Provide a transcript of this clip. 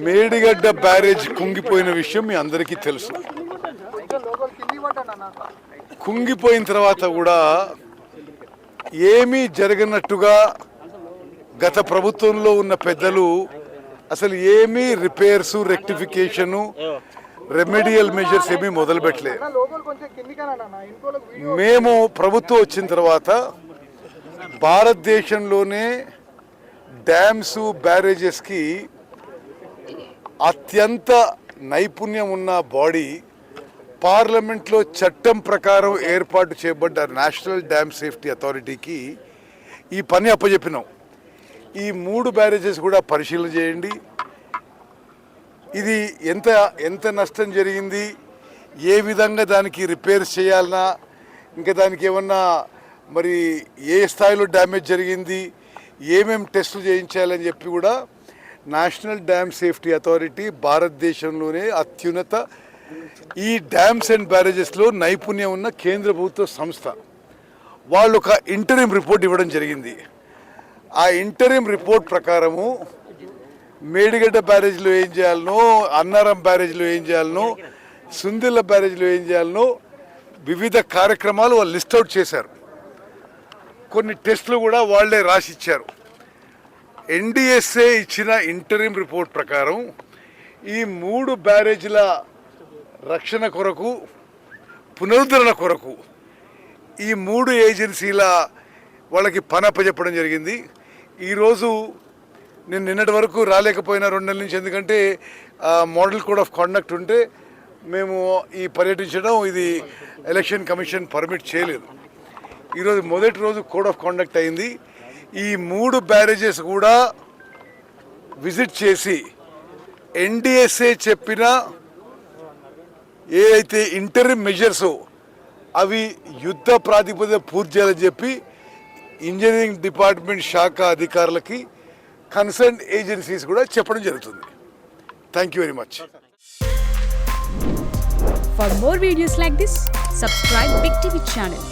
Medigadda barrage కుంగిపోయిన విషయం మీ అందరికీ తెలుసు. కుంగిపోయిన తర్వాత కూడా ఏమీ జరగనట్టుగా గత ప్రభుత్వంలో ఉన్న పెద్దలు అసలు ఏమీ రిపేర్స్, రెక్టిఫికేషను, రెమెడియల్ మెజర్స్ ఏమీ మొదలుపెట్టలేదు. మేము ప్రభుత్వం వచ్చిన తర్వాత భారతదేశంలోనే డ్యామ్స్, బ్యారేజెస్కి అత్యంత నైపుణ్యం ఉన్న బాడీ పార్లమెంట్లో చట్టం ప్రకారం ఏర్పాటు చేయబడ్డ నేషనల్ డ్యామ్ సేఫ్టీ అథారిటీకి ఈ పని అప్పచెప్పినాం. ఈ 3 బ్యారేజెస్ కూడా పరిశీలన చేయండి. ఇది ఎంత నష్టం జరిగింది, ఏ విధంగా దానికి రిపేర్స్ చేయాలన్నా, ఇంకా దానికి ఏమన్నా మరి ఏ స్థాయిలో డ్యామేజ్ జరిగింది, ఏమేమి టెస్టులు చేయించాలని చెప్పి కూడా నేషనల్ డ్యామ్ సేఫ్టీ అథారిటీ భారతదేశంలోనే అత్యున్నత ఈ డ్యామ్స్ అండ్ బ్యారేజెస్లో నైపుణ్యం ఉన్న కేంద్ర ప్రభుత్వ సంస్థ. వాళ్ళు ఒక ఇంటరిమ్ రిపోర్ట్ ఇవ్వడం జరిగింది. ఆ ఇంటరిమ్ రిపోర్ట్ ప్రకారము మేడిగడ్డ బ్యారేజ్లో ఏం చేయాలనో, అన్నారం బ్యారేజ్లో ఏం చేయాలనో, సుందిల్ల బ్యారేజ్లో ఏం చేయాలనో వివిధ కార్యక్రమాలు వాళ్ళు లిస్ట్అవుట్ చేశారు. కొన్ని టెస్టులు కూడా వాళ్లే రాసిచ్చారు. ఎన్డిఎస్ఏ ఇచ్చిన ఇంటరిమ్ రిపోర్ట్ ప్రకారం ఈ 3 బ్యారేజీల రక్షణ కొరకు, పునరుద్ధరణ కొరకు ఈ 3 ఏజెన్సీల వాళ్ళకి పని అప్పచెప్పడం జరిగింది. ఈరోజు నేను నిన్నటి వరకు రాలేకపోయినా 2 నెలల నుంచి, ఎందుకంటే మోడల్ కోడ్ ఆఫ్ కాండక్ట్ ఉంటే మేము ఈ పర్యటించడం ఇది ఎలక్షన్ కమిషన్ పర్మిట్ చేయలేదు. ఈరోజు మొదటి రోజు కోడ్ ఆఫ్ కాండక్ట్ అయింది. ఈ 3 బ్యారేజెస్ కూడా విజిట్ చేసి ఎన్డిఎస్ఏ చెప్పిన ఏదైతే ఇంటరిమ్ మెజర్స్ అవి యుద్ధ ప్రాతిపదిక పూర్తి చేయాలని చెప్పి ఇంజనీరింగ్ డిపార్ట్మెంట్ శాఖ అధికారులకి, కన్సర్న్ ఏజెన్సీస్ కూడా చెప్పడం జరుగుతుంది. Thank you very much. For more videos like this, subscribe Big TV channel.